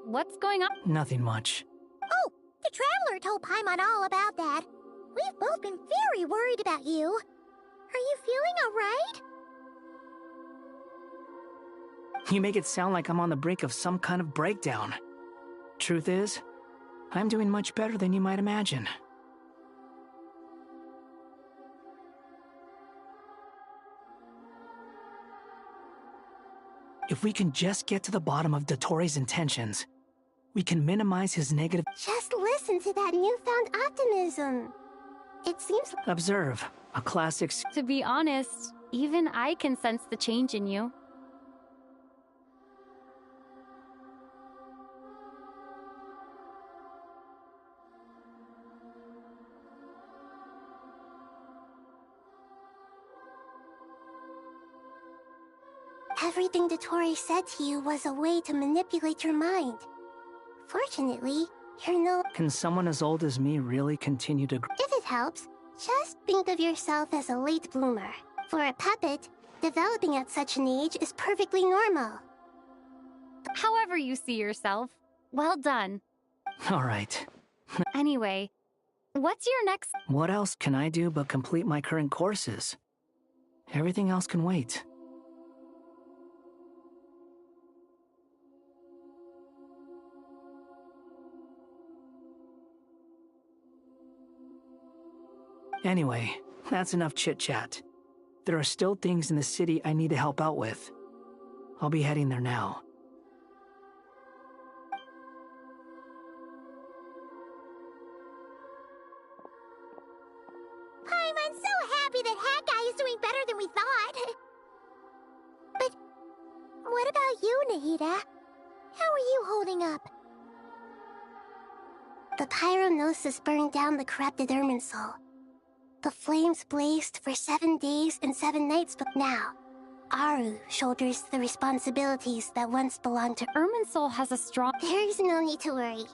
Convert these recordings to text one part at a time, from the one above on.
What's going on? Nothing much. Oh, the Traveler told Paimon all about that. We've both been very worried about you. Are you feeling alright? You make it sound like I'm on the brink of some kind of breakdown. Truth is, I'm doing much better than you might imagine. If we can just get to the bottom of Dotori's intentions, we can minimize his negative— Just listen to that newfound optimism. It seems— Observe, a classic— To be honest, even I can sense the change in you. Everything Dotori said to you was a way to manipulate your mind. Fortunately, you're no— Can someone as old as me really continue to— If it helps, just think of yourself as a late bloomer. For a puppet, developing at such an age is perfectly normal. However you see yourself, well done. Alright. Anyway, what's your next— What else can I do but complete my current courses? Everything else can wait. Anyway, that's enough chit-chat. There are still things in the city I need to help out with. I'll be heading there now. I'm so happy that Hat Guy is doing better than we thought. But what about you, Nahida? How are you holding up? The pyronosis burned down the corrupted Irminsul. The flames blazed for 7 days and 7 nights, but now, Aru shoulders the responsibilities that once belonged to— Irminsul has a strong— There is no need to worry.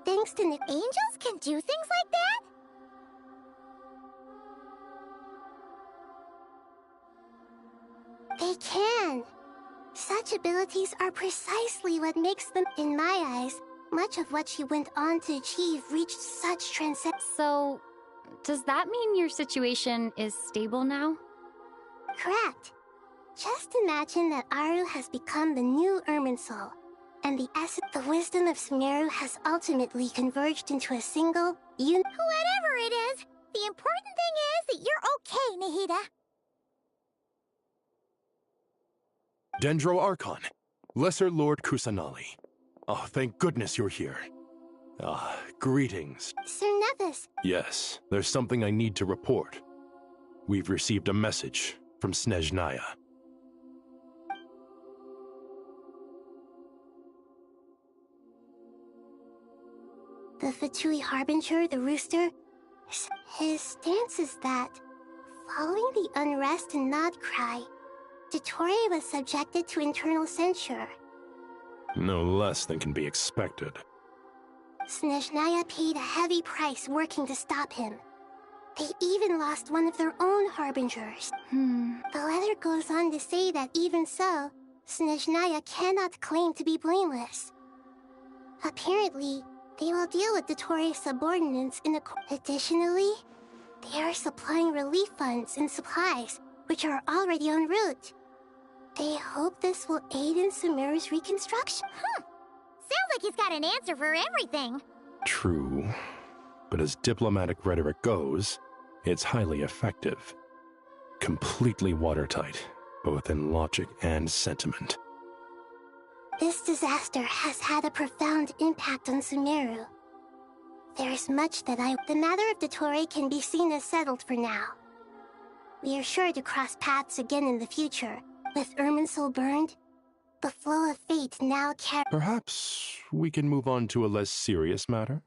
Thanks to Angels can do things like that? They can. Such abilities are precisely what makes them— In my eyes, much of what she went on to achieve reached such transcendence. So, does that mean your situation is stable now? Correct. Just imagine that Aru has become the new Irminsul, and the wisdom of Sumeru has ultimately converged into a single Whatever it is, the important thing is that you're okay, Nahida. Dendro Archon, Lesser Lord Kusanali. Oh, thank goodness you're here. Greetings. Sir Nevis. Yes, there's something I need to report. We've received a message from Snezhnaya. The Fatui Harbinger, the rooster, his stance is that, following the unrest and Nod Cry, Dotori was subjected to internal censure. No less than can be expected. Snezhnaya paid a heavy price working to stop him. They even lost one of their own Harbingers. The letter goes on to say that even so, Snezhnaya cannot claim to be blameless. Apparently, they will deal with Dotori's subordinates in a— Additionally, they are supplying relief funds and supplies, which are already en route. They hope this will aid in Sumeru's reconstruction. Sounds like he's got an answer for everything. True, but as diplomatic rhetoric goes, it's highly effective. Completely watertight, both in logic and sentiment. This disaster has had a profound impact on Sumeru. There is much that The matter of Dotori can be seen as settled for now. We are sure to cross paths again in the future. With Irminsul burned, The flow of fate now carries. Perhaps we can move on to a less serious matter?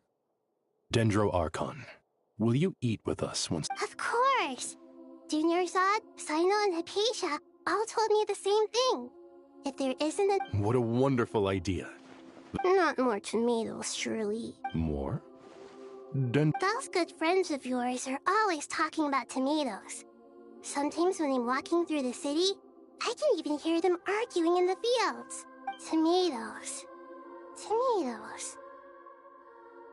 Dendro Archon, will you eat with us once? Of course! Junior Zod, Sino, and Hypatia all told me the same thing. If there isn't a... What a wonderful idea. Not more tomatoes, surely. More? Those good friends of yours are always talking about tomatoes. Sometimes when I'm walking through the city, I can even hear them arguing in the fields. Tomatoes. Tomatoes.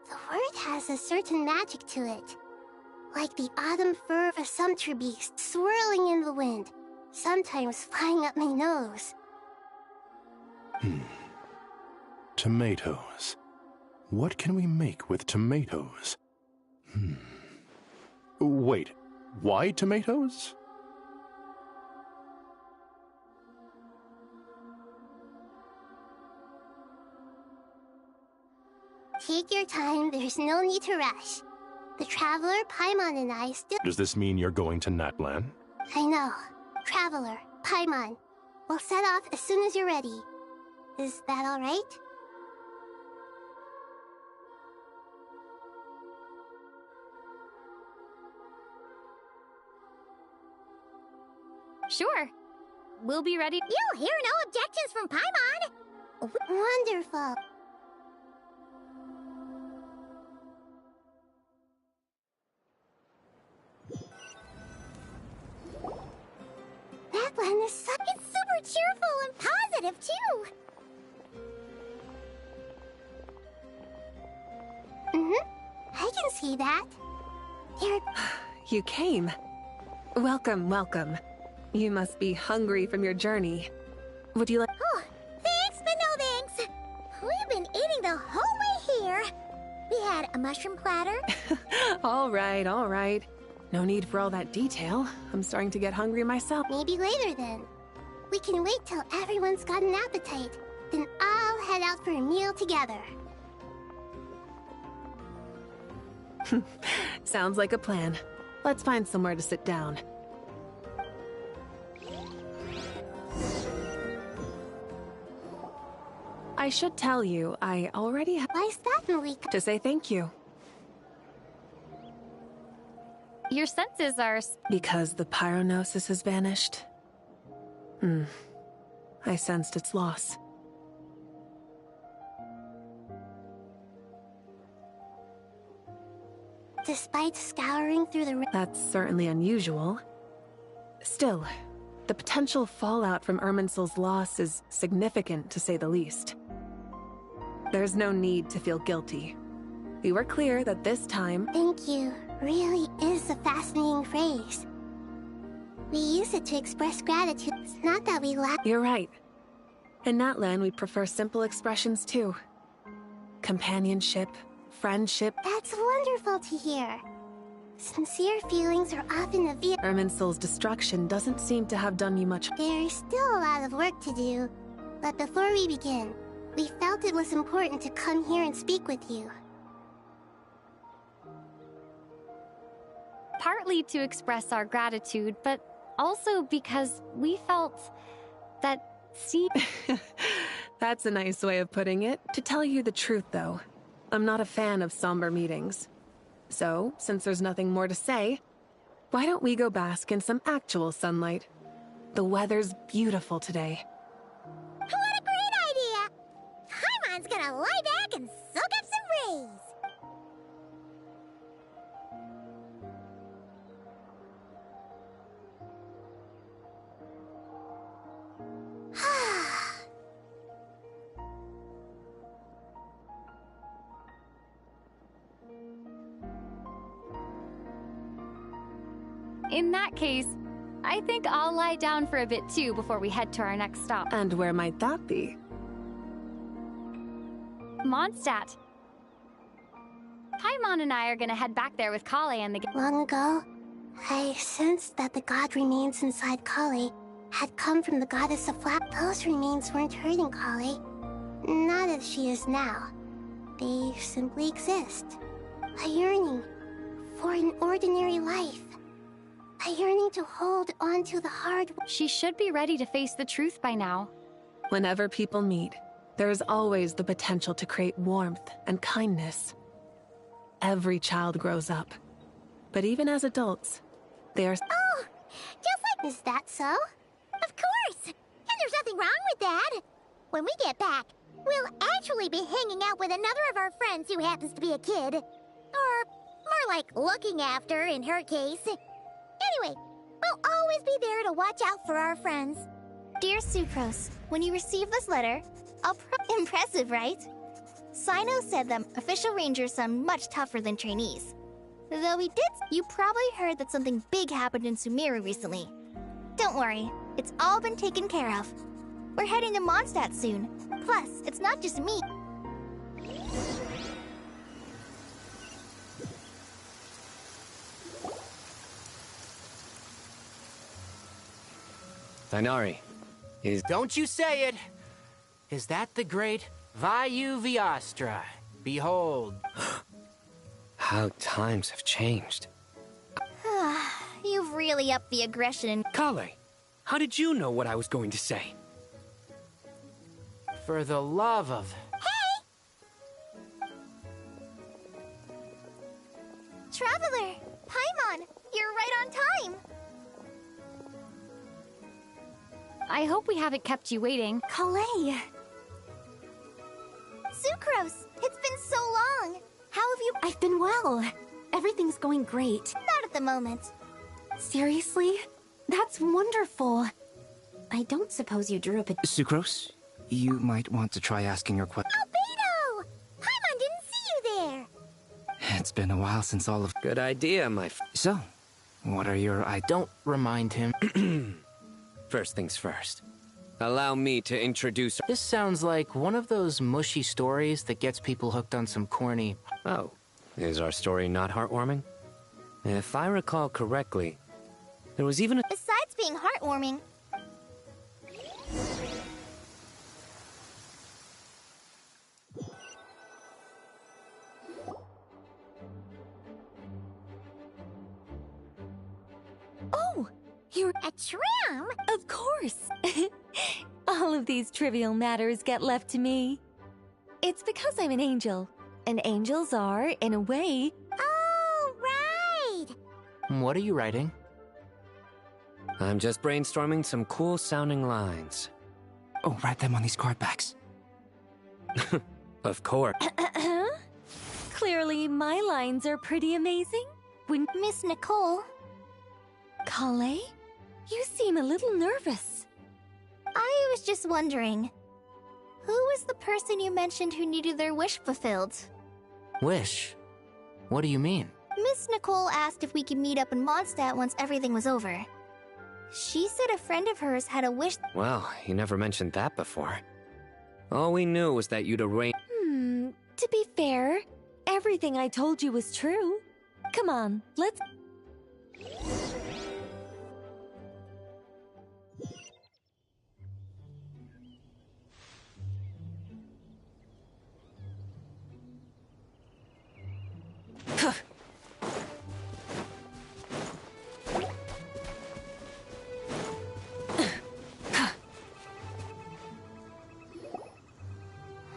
The word has a certain magic to it. Like the autumn fur of a sumpter beast swirling in the wind, sometimes flying up my nose. Tomatoes. What can we make with tomatoes? Wait, why tomatoes? Take your time, there's no need to rush. The Traveler, Paimon, and I still... Does this mean you're going to Natlan? I know. Traveler, Paimon, we'll set off as soon as you're ready. Is that all right? Sure. We'll be ready. You'll hear no objections from Paimon! Wonderful. Natlan is it's super cheerful and positive, too! I can see that. You came. Welcome, welcome. You must be hungry from your journey. Would you like... Oh, thanks, but no thanks. We've been eating the whole way here. We had a mushroom platter. All right, all right. No need for all that detail. I'm starting to get hungry myself. Maybe later, then. We can wait till everyone's got an appetite. Then I'll head out for a meal together. Sounds like a plan. Let's find somewhere to sit down. I should tell you, I already have Why's that, Malika? to say thank you. Your senses are... Because the pyronosis has vanished. I sensed its loss. Despite scouring through the... That's certainly unusual. Still, the potential fallout from Irminsul's loss is significant, to say the least. There's no need to feel guilty. We were clear that this time... Thank you really is a fascinating phrase. We use it to express gratitude. It's not that we lack... You're right. In Natlan, we prefer simple expressions too. Companionship, friendship... That's wonderful to hear. Sincere feelings are often a vehicle. Irminsul's destruction doesn't seem to have done you much... There's still a lot of work to do. But before we begin, we felt it was important to come here and speak with you. Partly to express our gratitude, but also because we felt that That's a nice way of putting it. To tell you the truth, though, I'm not a fan of somber meetings. So, since there's nothing more to say, why don't we go bask in some actual sunlight? The weather's beautiful today. What a great idea! Paimon's gonna lie back and soak up some rays. in that case, I think I'll lie down for a bit too before we head to our next stop. And where might that be? Mondstadt. Paimon and I are gonna head back there with Kale and the... Long ago, I sensed that the god remains inside Kale had come from the goddess of Flap. Those remains weren't hurting Kale. Not as she is now. They simply exist. A yearning for an ordinary life. A yearning to hold on to the hard... She should be ready to face the truth by now. Whenever people meet, there is always the potential to create warmth and kindness. Every child grows up. But even as adults, they are... Oh, just like... Is that so? Of course! And there's nothing wrong with that! When we get back, we'll actually be hanging out with another of our friends who happens to be a kid. Or more like looking after, in her case. Anyway, we'll always be there to watch out for our friends. Dear Sucrose, when you receive this letter, impressive, right? Sino said that official rangers sound much tougher than trainees. Though he did, you probably heard that something big happened in Sumeru recently. Don't worry, it's all been taken care of. We're heading to Mondstadt soon. Plus, it's not just me. Thainari, is... Don't you say it! Is that the great Vayu Viastra? Behold. How times have changed. You've really upped the aggression. Kale, how did you know what I was going to say? For the love of... Traveler! Paimon! You're right on time! I hope we haven't kept you waiting. Kalei! Sucrose! It's been so long! How have you... I've been well. Everything's going great. Not at the moment. Seriously? That's wonderful. I don't suppose you drew up a... Sucrose, you might want to try asking your question. Albedo! Paimon didn't see you there! It's been a while since all of... Good idea, So, what are your... Don't remind him. First things first. Allow me to introduce... This sounds like one of those mushy stories that gets people hooked on some corny... Oh, is our story not heartwarming? If I recall correctly, there was even a... Besides being heartwarming... Oh! You're... A tram? Of course! All of these trivial matters get left to me. It's because I'm an angel. And angels are, in a way... Oh, right! What are you writing? I'm just brainstorming some cool-sounding lines. Oh, write them on these card backs. Of course. Clearly, my lines are pretty amazing. When... Miss Nicole... Kale? You seem a little nervous. I was just wondering... Who was the person you mentioned who needed their wish fulfilled? Wish? What do you mean? Miss Nicole asked if we could meet up in Mondstadt once everything was over. She said a friend of hers had a wish... Well, you never mentioned that before. All we knew was that you'd arrange... To be fair, everything I told you was true. Come on, let's...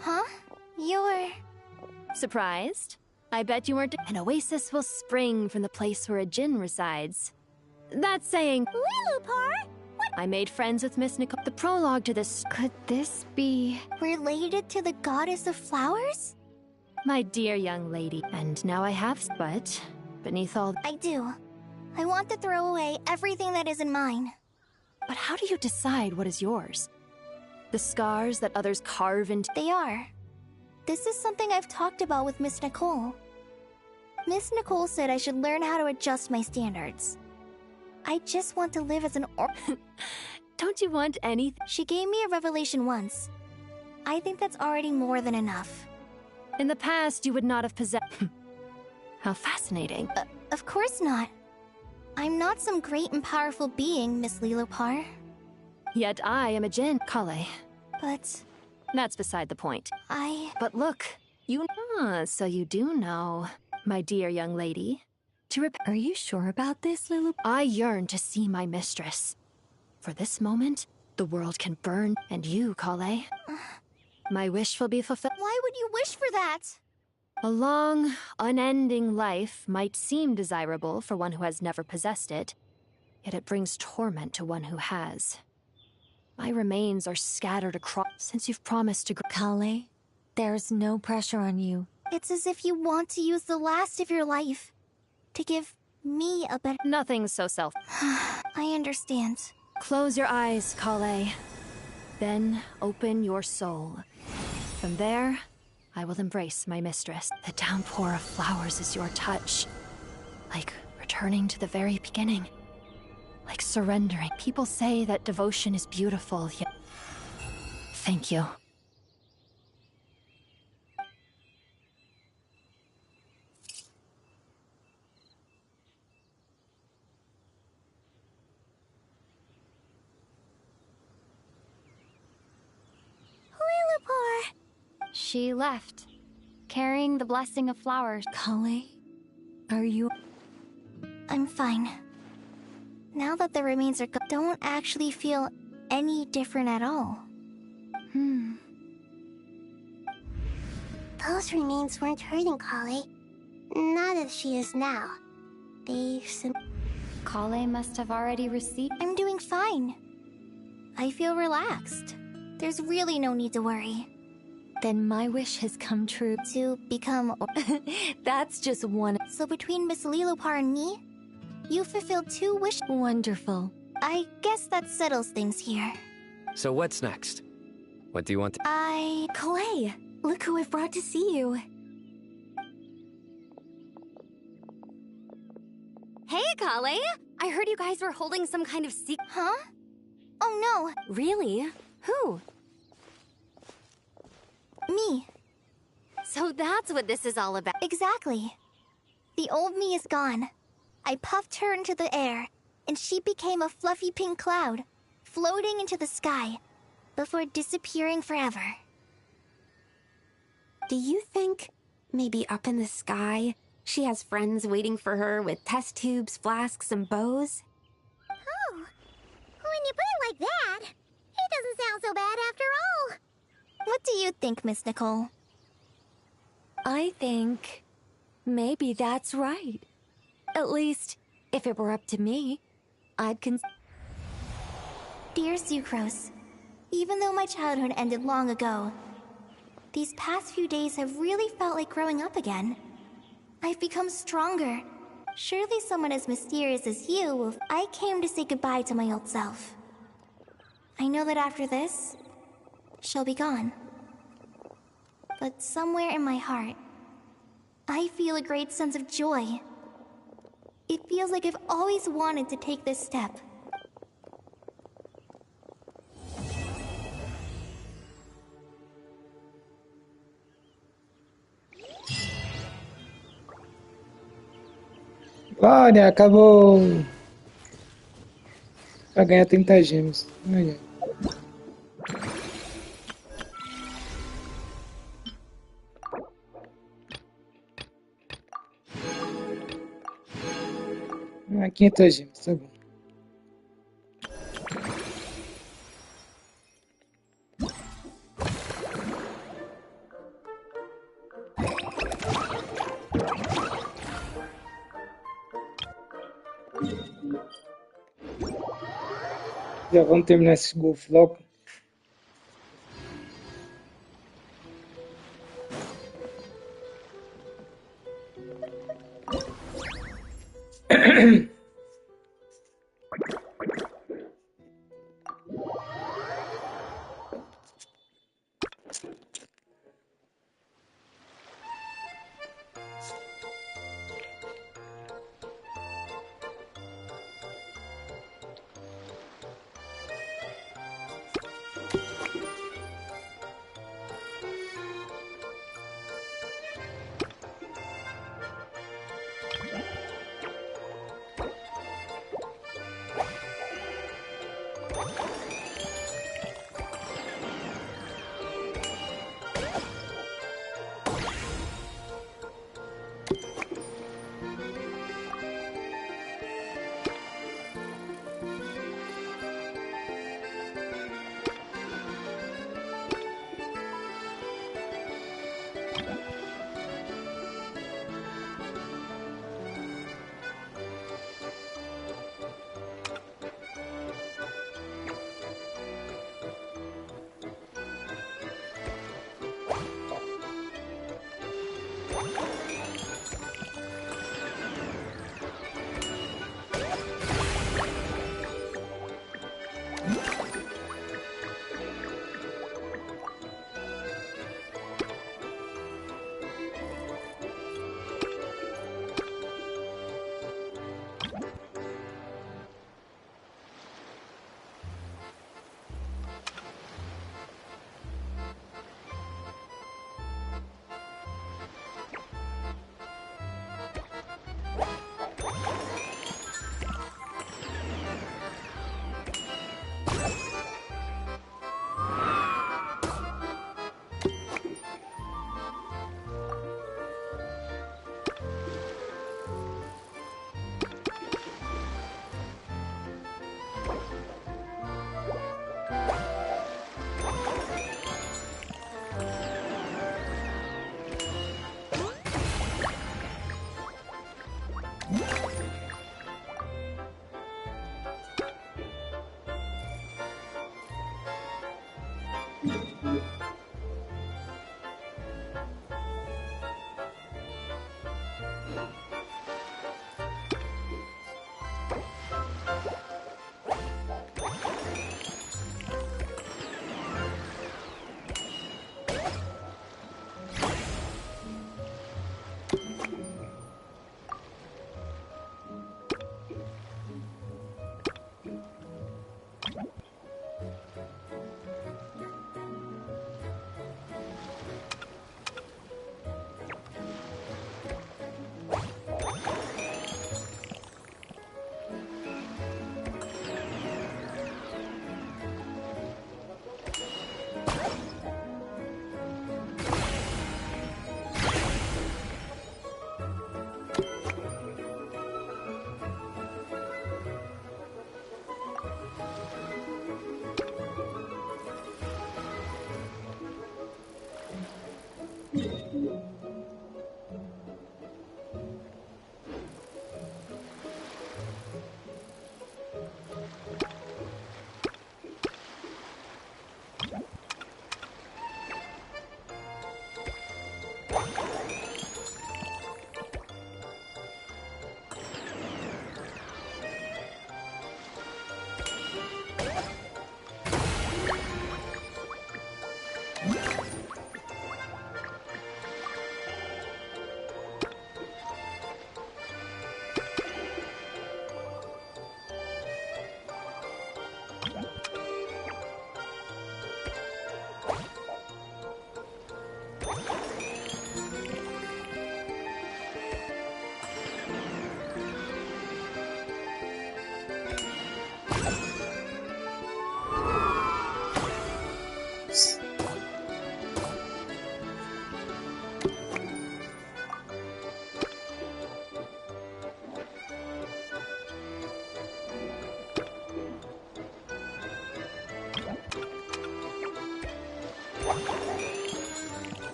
Huh? You're... Surprised? I bet you weren't. An oasis will spring from the place where a djinn resides. That's saying... Lilupar? I made friends with Miss Nicole. The prologue to this... Could this be... related to the goddess of flowers? My dear young lady. And now I have... But... beneath all... I do. I want to throw away everything that isn't mine. But how do you decide what is yours? The scars that others carve into... They are. This is something I've talked about with Miss Nicole. Miss Nicole said I should learn how to adjust my standards. I just want to live as an Don't you want anything? She gave me a revelation once. I think that's already more than enough. In the past, you would not have possessed... How fascinating. Of course not. I'm not some great and powerful being, Miss Lilopar. Yet I am a djinn, Kale. But... That's beside the point. But look, you... so you do know, my dear young lady. Are you sure about this, Lilopar? I yearn to see my mistress. For this moment, The world can burn, and you, Kale. My wish will be fulfilled. Why would you wish for that? A long, unending life might seem desirable for one who has never possessed it, yet it brings torment to one who has. My remains are scattered across since you've promised to Kale, there's no pressure on you. It's as if you want to use the last of your life to give me a better... Nothing so self. I understand. Close your eyes, Kale. Then open your soul. From there, I will embrace my mistress. The downpour of flowers is your touch. Like returning to the very beginning. Like surrendering. People say that devotion is beautiful, yet... Thank you. She left, carrying the blessing of flowers. Kale, are you... I'm fine. Now that the remains are gone, don't actually feel any different at all. Those remains weren't hurting Kale. Not as she is now. Kale must have already received... I'm doing fine. I feel relaxed. There's really no need to worry. Then my wish has come true. To become... That's just one... So between Miss Lilopar and me, you fulfilled 2 wishes. Wonderful. I guess that settles things here. So what's next? What do you want to... Kale, look who I've brought to see you. Hey, Kale! I heard you guys were holding some kind of secret... Huh? Oh no! Really? Who? Me. So that's what this is all about. Exactly. The old me is gone. I puffed her into the air, and she became a fluffy pink cloud, floating into the sky, before disappearing forever. Do you think, maybe up in the sky, she has friends waiting for her with test tubes, flasks, and bows? Oh, when you put it like that, it doesn't sound so bad after all. What do you think, Miss Nicole? I think... maybe that's right. At least, if it were up to me, I'd Dear Sucrose, even though my childhood ended long ago, these past few days have really felt like growing up again. I've become stronger. Surely someone as mysterious as you will... I came to say goodbye to my old self. I know that after this, she'll be gone. But somewhere in my heart, I feel a great sense of joy. It feels like I've always wanted to take this step. Olha, acabou pra ganhar 30 gemas. Olha. Ah, 500 gemas, tá bom. Já vamos terminar esse golfe logo.